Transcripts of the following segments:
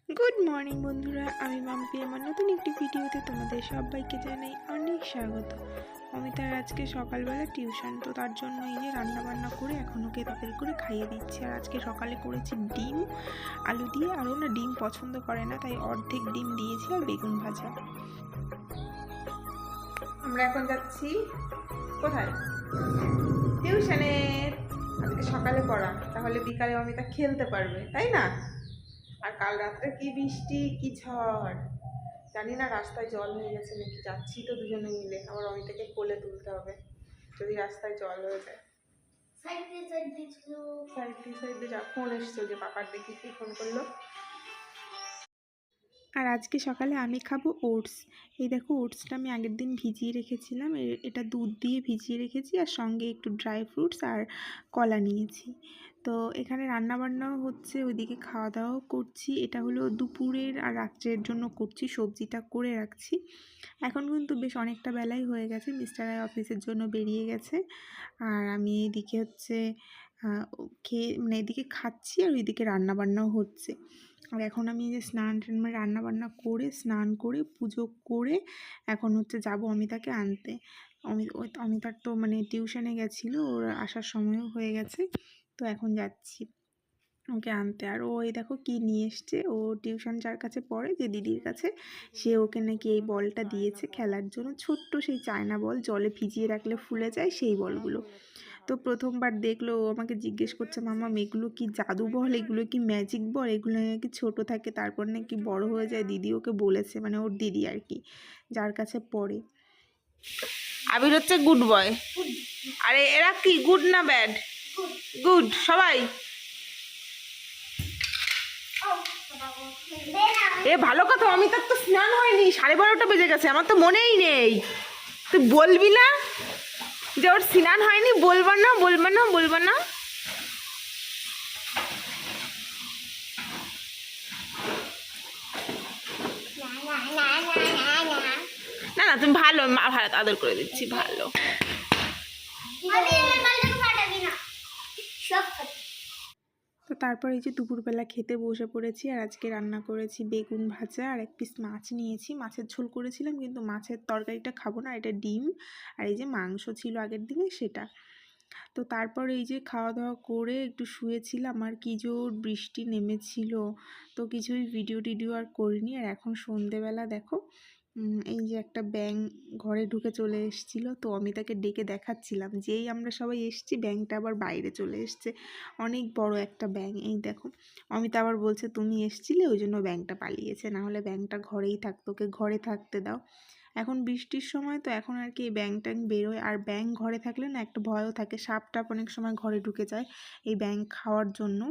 Good morning বন্ধুরা, আমি মাম্পি। আমার নতুন একটি ভিডিওতে তোমাদের সবাইকে জানাই অনেক স্বাগত। অমিতার আজকে সকালবেলা টিউশন, তো তার জন্য এই যে রান্না বান্না করে এখন ওকে তাড়াতাড়ি করে খাইয়ে দিচ্ছি। আর আজকে সকালে করেছি ডিম আলু দিয়ে, আর ও না ডিম পছন্দ করে না, তাই অর্ধেক ডিম দিয়েছি আর বেগুন ভাজা। আমরা এখন যাচ্ছি কোথায়? টিউশনে। আজকে সকালে পড়া, তাহলে বিকালে অমিতা খেলতে পারবে, তাই না? আর কাল রাত্রে কি বৃষ্টি, কি ঝড়, জানি না রাস্তায় জল হয়ে গেছে নাকি। যাচ্ছি তো দুজনে মিলে, আবার অমিতাকে কোলে তুলতে হবে যদি রাস্তায় জল হয়ে যায়। সাইড দিয়ে যা। ফোন এসছে, যে পাপার দেখি কি ফোন করলো। আর আজকে সকালে আমি খাবো ওটস। এই দেখো, ওটসটা আমি আগের দিন ভিজিয়ে রেখেছিলাম। এটা দুধ দিয়ে ভিজিয়ে রেখেছি, আর সঙ্গে একটু ড্রাই ফ্রুটস আর কলা নিয়েছি। তো এখানে রান্নাবান্নাও হচ্ছে, ওইদিকে খাওয়া দাওয়াও করছি। এটা হলো দুপুরের আর রাত্রের জন্য করছি, সবজিটা করে রাখছি। এখন কিন্তু বেশ অনেকটা বেলাই হয়ে গেছে, মিস্টার অফিসের জন্য বেরিয়ে গেছে। আর আমি এইদিকে হচ্ছে খেয়ে মানে এদিকে খাচ্ছি, আর ওইদিকে রান্নাবান্নাও হচ্ছে। আর এখন আমি যে রান্নাবান্না করে স্নান করে পুজো করে এখন হচ্ছে যাব অমিতাকে আনতে। অমিতার তো টিউশনে গেছিলো, ওর আসার সময়ও হয়ে গেছে, তো এখন যাচ্ছি ওকে আনতে। আর ও এই দেখো কি নিয়ে এসছে। ও টিউশন যার কাছে পড়ে, যে দিদির কাছে, সে ওকে নাকি এই বলটা দিয়েছে খেলার জন্য। ছোট্ট সেই চায়না বল, জলে ভিজিয়ে রাখলে ফুলে যায় সেই বলগুলো। তো প্রথমবার দেখলো, ও আমাকে জিজ্ঞেস করছে, মামা এগুলো কি জাদু বল, এগুলো কি ম্যাজিক বল, এগুলো নাকি ছোটো থাকে তারপর নাকি বড় হয়ে যায়। দিদি ওকে বলেছে, মানে ওর দিদি আর কি, যার কাছে পড়ে। আবির হচ্ছে গুড বয়। আরে এরা কি গুড না ব্যাড? গুড সবাই। এ ভালো কথা, অমিতার তো স্নান হয়নি, 12:30 বেজে গেছে, আমার তো মনেই নেই। তুই বলবি না যে ওর স্নান হয়নি? বলবা না, বলবা না, বলবা না। না না, তুমি ভালো, মা ভালো আদর করে দিচ্ছি, ভালো। তো তারপর এই যে দুপুরবেলা খেতে বসে পড়েছি। আর আজকে রান্না করেছি বেগুন ভাজা, আর এক পিস মাছ নিয়েছি। মাছের ঝোল করেছিলাম, কিন্তু মাছের তরকারিটা খাবো না, এটা ডিম। আর এই যে মাংস ছিল আগের দিনে, সেটা। তো তারপর এই যে খাওয়া দাওয়া করে একটু শুয়েছিলাম, আর কি জোর বৃষ্টি নেমেছিল, তো কিছুই ভিডিও টিডিও আর করিনি। আর এখন সন্ধেবেলা দেখো, এই যে একটা ব্যাঙ ঘরে ঢুকে চলে এসেছিলো, তো অমিতাকে ডেকে দেখাচ্ছিলাম। যেই আমরা সবাই এসছি, ব্যাঙটা আবার বাইরে চলে এসছে। অনেক বড় একটা ব্যাঙ, এই দেখো। অমিতা আবার বলছে, তুমি এসছিলে ওই জন্য ব্যাঙটা পালিয়েছে, না হলে ব্যাঙটা ঘরেই থাকতো, ওকে ঘরে থাকতে দাও। এখন বৃষ্টির সময় তো এখন আর কি ব্যাঙ ট্যাং বেরোয়। আর ব্যাঙ ঘরে থাকলে না একটা ভয়ও থাকে, সাপ টাপ অনেক সময় ঘরে ঢুকে যায় এই ব্যাঙ খাওয়ার জন্য।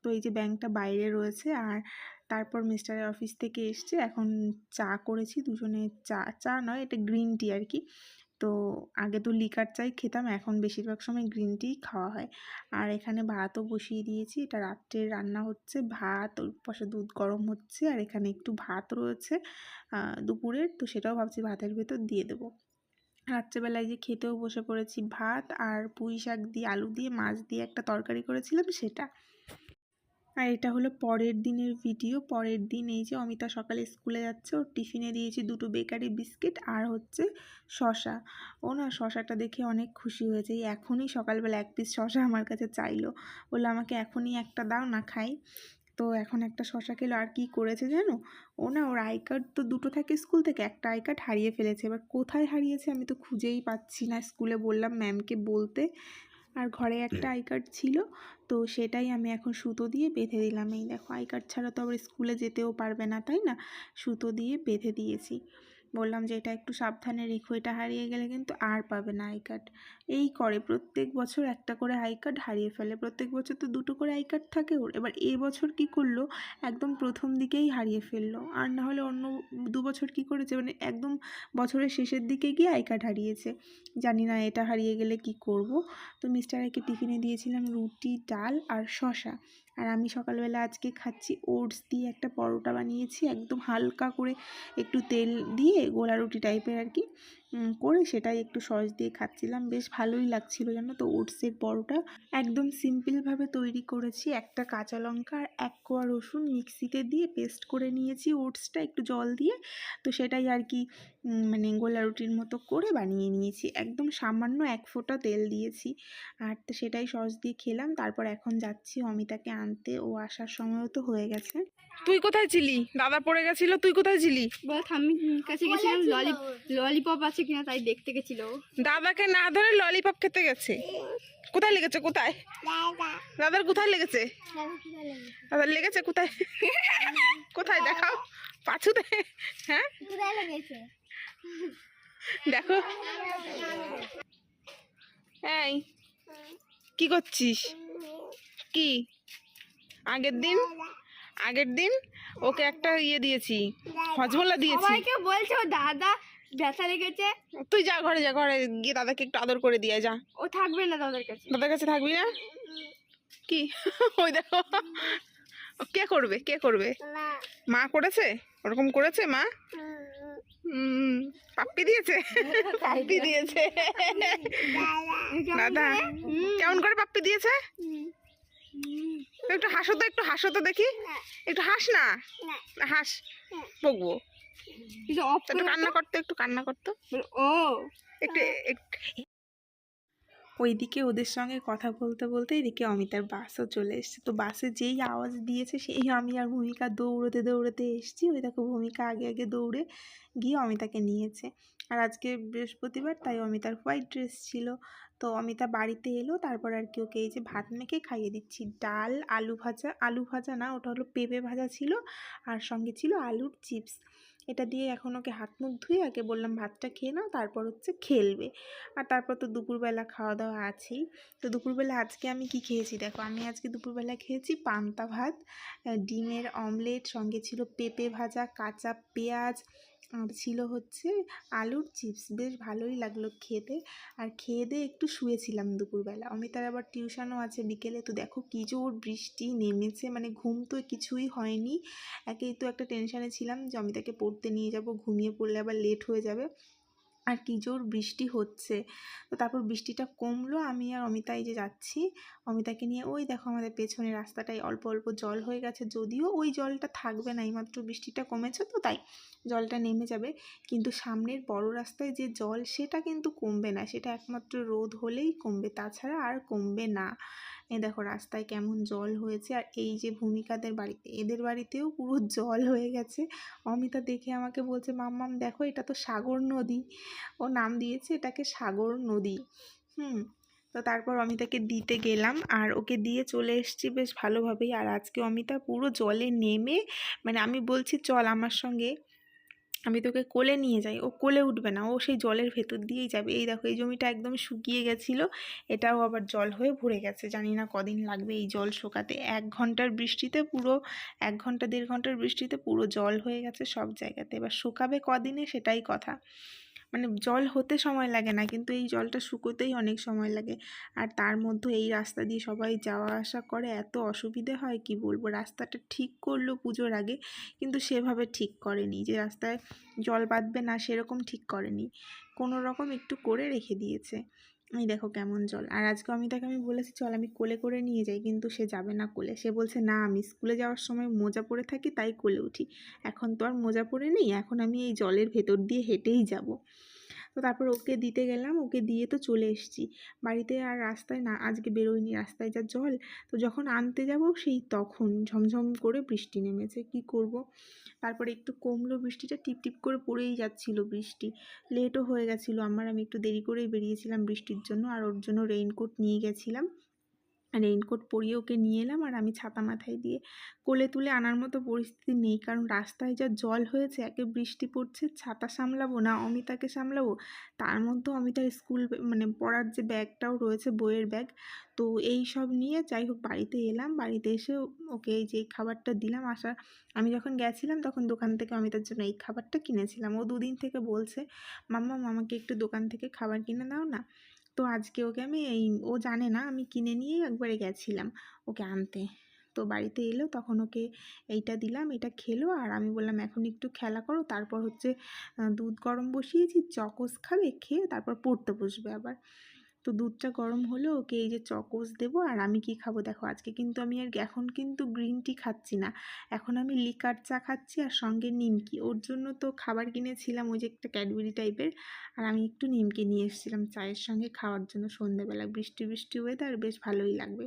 তো এই যে ব্যাঙটা বাইরে রয়েছে। আর তারপর মিস্টারের অফিস থেকে এসছে, এখন চা করেছি দুজনে। চা চা নয়, এটা গ্রিন টি আর কি। তো আগে তো লিকার চাই খেতাম, এখন বেশিরভাগ সময় গ্রিন টি খাওয়া হয়। আর এখানে ভাতও বসিয়ে দিয়েছি, এটা রাত্রের রান্না হচ্ছে। ভাত, ওর পাশে দুধ গরম হচ্ছে, আর এখানে একটু ভাত রয়েছে দুপুরের, তো সেটাও ভাবছি ভাতের ভেতর দিয়ে দেবো। রাত্রেবেলায় যে খেতেও বসে পড়েছি, ভাত আর পুঁই শাক দিয়ে আলু দিয়ে মাছ দিয়ে একটা তরকারি করেছিলাম, সেটা। আর এটা হলো পরের দিনের ভিডিও। পরের দিন এই যে অমিতা সকালে স্কুলে যাচ্ছে, ওর টিফিনে দিয়েছি 2টো বেকারি বিস্কিট আর হচ্ছে শশা। ও না শশাটা দেখে অনেক খুশি হয়েছে, এই এখনই সকালবেলা 1 পিস শশা আমার কাছে চাইলো, বললো আমাকে এখনই একটা দাও না, খাই। তো এখন একটা শশা খেলো। আর কি করেছে জানো, ও না ওর আই কার্ড তো 2টো থাকে স্কুল থেকে, একটা আই কার্ড হারিয়ে ফেলেছে। এবার কোথায় হারিয়েছে আমি তো খুঁজেই পাচ্ছি না। স্কুলে বললাম ম্যামকে বলতে, আর ঘরে একটা আই কার্ড ছিল, তো সেটাই আমি এখন সুতো দিয়ে বেঁধে দিলাম। এই দেখো, আই কার্ড ছাড়া তো আবার স্কুলে যেতেও পারবে না, তাই না? সুতো দিয়ে বেঁধে দিয়েছি, বললাম যে এটা একটু সাবধানে রেখো, এটা হারিয়ে গেলে কিন্তু আর পাবে না আই কার্ড। এই করে প্রত্যেক বছর একটা করে আই কার্ড হারিয়ে ফেলে, প্রত্যেক বছর তো 2টো করে আই কার্ড থাকে ওর। এবার এবছর কি করলো, একদম প্রথম দিকেই হারিয়ে ফেললো। আর না হলে অন্য 2 বছর কি করেছে, একদম বছরের শেষের দিকে গিয়ে আই কার্ড হারিয়েছে। জানি না এটা হারিয়ে গেলে কি করব। তো মিস্টারকে টিফিনে দিয়েছিলাম রুটি, ডাল আর শশা। আর আমি সকালবেলা আজকে খাচ্ছি ওটস দিয়ে একটা পরোটা বানিয়েছি, একদম হালকা করে একটু তেল দিয়ে গোলা রুটি টাইপের আর কি। করে সেটাই একটু সস দিয়ে খাচ্ছিলাম। বেশ ভালোই লাগছিল জানো তো। ওটসের পরোটা একদম সিম্পলভাবে তৈরি করেছি। একটা কাঁচা লঙ্কা আর 1 কোয়া রসুন মিক্সিতে দিয়ে পেস্ট করে নিয়েছি ওটসটা একটু জল দিয়ে। তো সেটাই আর কি মানে গোলা রুটির মতো করে বানিয়ে নিয়েছি। একদম সামান্য 1 ফোঁটা তেল দিয়েছি। আর তো সেটাই সস দিয়ে খেলাম। তারপর এখন যাচ্ছি অমিতাকে আনতে, ও আসার সময়ও তো হয়ে গেছে। তুই কোথায় ছিলি? দাদা পড়ে গেছিল, তুই কোথায় ছিলি? বল আমি কাছে গেছিলাম, ললিপপ আছে কিনা তাই দেখতে গেছিল। দাদাকে না ধরে ললিপপ খেতে গেছে। কোথায় লেগেছে? কোথায় দাদার কোথায় লেগেছে? দাদার লেগেছে কোথায়? কোথায় দেখাও, পাছুতে? হ্যাঁ দেখো। এই কি করছিস? কি আগের দিন ওকে একটা ইয়ে দিয়েছি, হজমোলা দিয়েছি। সবাইকে বলছে ও দাদা ব্যথা লেগেছে। তুই যা ঘরে, যা ঘরে গিয়ে দাদাকে একটু আদর করে দিয়ে যা। ও থাকবে না দাদার কাছে। দাদার কাছে থাকবি না? কি ওই দেখো, কে করবে, কে করবে? মা করেছে, ওরকম করেছে মা। পাপ্পি দিয়েছে, পাপ্পি দিয়েছে দাদা। কেমন করে পাপ্পি দিয়েছে? একটু হাসো তো, একটু হাসো তো দেখি, একটু হাস না, হাস, বকবো। একটু কান্না করতো, একটু কান্না করতো। ও একটু ওইদিকে ওদের সঙ্গে কথা বলতে বলতে এদিকে অমিতার বাসও চলে এসেছে। তো বাসে যেই আওয়াজ দিয়েছে সেই আমি আর ভূমিকা দৌড়তে দৌড়তে এসেছি। ওই দেখো ভূমিকা আগে আগে দৌড়ে গিয়ে অমিতাকে নিয়েছে। আর আজকে বৃহস্পতিবার, তাই অমিতার হোয়াইট ড্রেস ছিল। তো অমিতা বাড়িতে এলো, তারপর আর কি ওকে এই যে ভাত মেখে খাইয়ে দিচ্ছি। ডাল, আলু ভাজা না, ওটা হলো পেঁপে ভাজা ছিল, আর সঙ্গে ছিল আলুর চিপস। এটা দিয়ে এখন ওকে হাত মুখ ধুয়ে আগে বললাম ভাতটা খেয়ে নাও, তারপর হচ্ছে খেলবে। আর তারপর তো দুপুরবেলা খাওয়া দাওয়া আছেই। তো দুপুরবেলা আজকে আমি কি খেয়েছি দেখো। আমি আজকে দুপুরবেলা খেয়েছি পান্তা ভাত, ডিমের অমলেট, সঙ্গে ছিল পেঁপে ভাজা, কাঁচা পেঁয়াজ, আর ছিল হচ্ছে আলুর চিপস। বেশ ভালোই লাগলো খেতে। আর খেয়ে দিয়ে একটু শুয়েছিলাম দুপুরবেলা। অমিতার আবার টিউশনও আছে বিকেলে। তো দেখো কী জোর বৃষ্টি নেমেছে, মানে ঘুম তো কিছুই হয়নি। একেই তো একটা টেনশানে ছিলাম যে অমিতাকে পড়তে নিয়ে যাব, ঘুমিয়ে পড়লে আবার লেট হয়ে যাবে। আর কী জোর বৃষ্টি হচ্ছে। তো তারপর বৃষ্টিটা কমলো, আমি আর অমিতা এই যে যাচ্ছি অমিতাকে নিয়ে। ওই দেখো আমাদের পেছনের রাস্তাটায় অল্প অল্প জল হয়ে গেছে, যদিও ওই জলটা থাকবে না, এইমাত্র বৃষ্টিটা কমেছে তো তাই জলটা নেমে যাবে। কিন্তু সামনের বড় রাস্তায় যে জল সেটা কিন্তু কমবে না, সেটা একমাত্র রোদ হলেই কমবে, তাছাড়া আর কমবে না। এই দেখো রাস্তায় কেমন জল হয়েছে। আর এই যে ভূমিকাদের বাড়িতে, এদের বাড়িতেও পুরো জল হয়ে গেছে। অমিতা দেখে আমাকে বলছে, মাম্মাম দেখো এটা তো সাগর নদী। ও নাম দিয়েছে এটাকে সাগর নদী। তো তারপর অমিতাকে দিতে গেলাম, আর ওকে দিয়ে চলে এসেছি বেশ ভালোভাবেই। আর আজকে অমিতা পুরো জলে নেমে, মানে আমি বলছি চল আমার সঙ্গে, আমি তোকে কোলে নিয়ে যাই, ও কোলে উঠবে না, ও সেই জলের ভেতর দিয়েই যাবে। এই দেখো এই জমিটা একদম শুকিয়ে গেছিলো, এটাও আবার জল হয়ে ভরে গেছে। জানি না কদিন লাগবে এই জল শুকাতে। 1 ঘন্টার বৃষ্টিতে পুরো 1 ঘন্টা 1.5 ঘন্টার বৃষ্টিতে পুরো জল হয়ে গেছে সব জায়গাতে। এবার শুকাবে কদিনে সেটাই কথা। মানে জল হতে সময় লাগে না, কিন্তু এই জলটা শুকোতেই অনেক সময় লাগে। আর তার মধ্যে এই রাস্তা দিয়ে সবাই যাওয়া আসা করে, এত অসুবিধে হয় কি বলবো। রাস্তাটা ঠিক করলো পুজোর আগে, কিন্তু সেভাবে ঠিক করেনি যে রাস্তায় জল বাঁধবে না, সেরকম ঠিক করেনি, কোনো রকম একটু করে রেখে দিয়েছে। এই দেখো কেমন জল। আর আজকে আমি বলেছি চল আমি কোলে করে নিয়ে যাই, কিন্তু সে যাবে না কোলে। সে বলছে না আমি স্কুলে যাওয়ার সময় মোজা পরে থাকি তাই কোলে উঠি, এখন তো আর মোজা পরে নেই, এখন আমি এই জলের ভেতর দিয়ে হেঁটেই যাব। তো তারপর ওকে দিতে গেলাম, ওকে দিয়ে তো চলে এসেছি বাড়িতে। আর রাস্তায় না আজকে বেরোয়নি, রাস্তায় যা জল। তো যখন আনতে যাব সেই তখন ঝমঝম করে বৃষ্টি নেমেছে, কি করব। তারপরে একটু কমলো বৃষ্টিটা, টিপ টিপ করে পড়েই যাচ্ছিল বৃষ্টি। লেটও হয়ে গেছিলো আমার, আমি একটু দেরি করেই বেরিয়েছিলাম বৃষ্টির জন্য। আর ওর জন্য রেইনকোট নিয়ে গেছিলাম, রেইনকোট পরিয়ে ওকে নিয়ে এলাম। আর আমি ছাতা মাথায় দিয়ে কোলে তুলে আনার মতো পরিস্থিতি নেই, কারণ রাস্তায় যা জল হয়েছে, একে বৃষ্টি পড়ছে, ছাতা সামলাবো না অমিতাকে সামলাবো, তার মধ্যেও অমিতার স্কুল মানে পড়ার যে ব্যাগটাও রয়েছে, বইয়ের ব্যাগ। তো এই সব নিয়ে যাই হোক বাড়িতে এলাম। বাড়িতে এসে ওকে এই যে খাবারটা দিলাম। আমি যখন গেছিলাম তখন দোকান থেকে অমিতার জন্য এই খাবারটা কিনেছিলাম। ও 2 দিন থেকে বলছে মাম্মা আমাকে একটু দোকান থেকে খাবার কিনে দাও না। তো আজকে ওকে আমি ও জানে না আমি কিনে নিয়ে একবারে গেছিলাম ওকে আনতে। তো বাড়িতে এলো তখন ওকে এইটা দিলাম, এটা খেলো। আর আমি বললাম এখন একটু খেলা করো, তারপর হচ্ছে দুধ গরম বসিয়েছি, চকোস খাবে, খেয়ে তারপর পড়তে বসবে আবার। তো দুধটা গরম হলো, ওকে এই যে চকোস দেবো। আর আমি কি খাবো দেখো, আজকে কিন্তু আমি আর এখন কিন্তু গ্রিন টি খাচ্ছি না, এখন আমি লিকার চা খাচ্ছি আর সঙ্গে নিমকি। ওর জন্য তো খাবার কিনেছিলাম ওই যে একটা ক্যাডবেরি টাইপের, আর আমি একটু নিমকি নিয়ে এসেছিলাম চায়ের সঙ্গে খাওয়ার জন্য। সন্ধ্যেবেলা বৃষ্টি বৃষ্টি ওয়েদার, বেশ ভালোই লাগবে।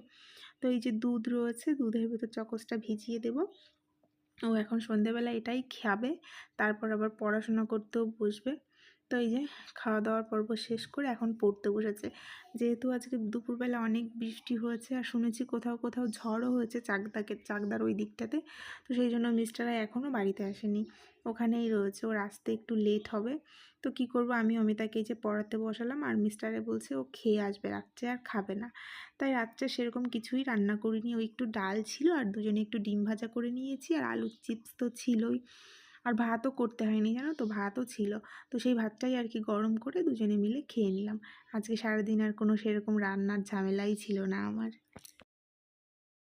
তো এই যে দুধ রয়েছে, দুধের ভেতর চকোসটা ভিজিয়ে দেবো। ও এখন সন্ধ্যেবেলা এটাই খাবে, তারপর আবার পড়াশোনা করতেও বসবে। তো এই যে খাওয়া দাওয়ার পর্ব শেষ করে এখন পড়তে বসেছে। যেহেতু আজকে দুপুরবেলা অনেক বৃষ্টি হয়েছে আর শুনেছি কোথাও কোথাও ঝড়ও হয়েছে চাকদার ওই দিকটাতে, তো সেই জন্য মিস্টাররা এখনও বাড়িতে আসেনি, ওখানেই রয়েছে। ওর আসতে একটু লেট হবে। তো কি করব, আমি অমিতাকে এই যে পড়াতে বসালাম, আর মিস্টারে বলছে ও খেয়ে আসবে, রাত্রে আর খাবে না। তাই রাত্রে সেরকম কিছুই রান্না করিনি, ওই একটু ডাল ছিল আর দুজনে একটু ডিম ভাজা করে নিয়েছি, আর আলুর চিপস তো ছিলই, আর ভাতও করতে হয়নি জানো তো, ভাতও ছিল। তো সেই ভাতটাই আর কি গরম করে দুজনে মিলে খেয়ে নিলাম। আজকে সারাদিন আর কোনো সেরকম রান্নার ঝামেলাই ছিল না আমার।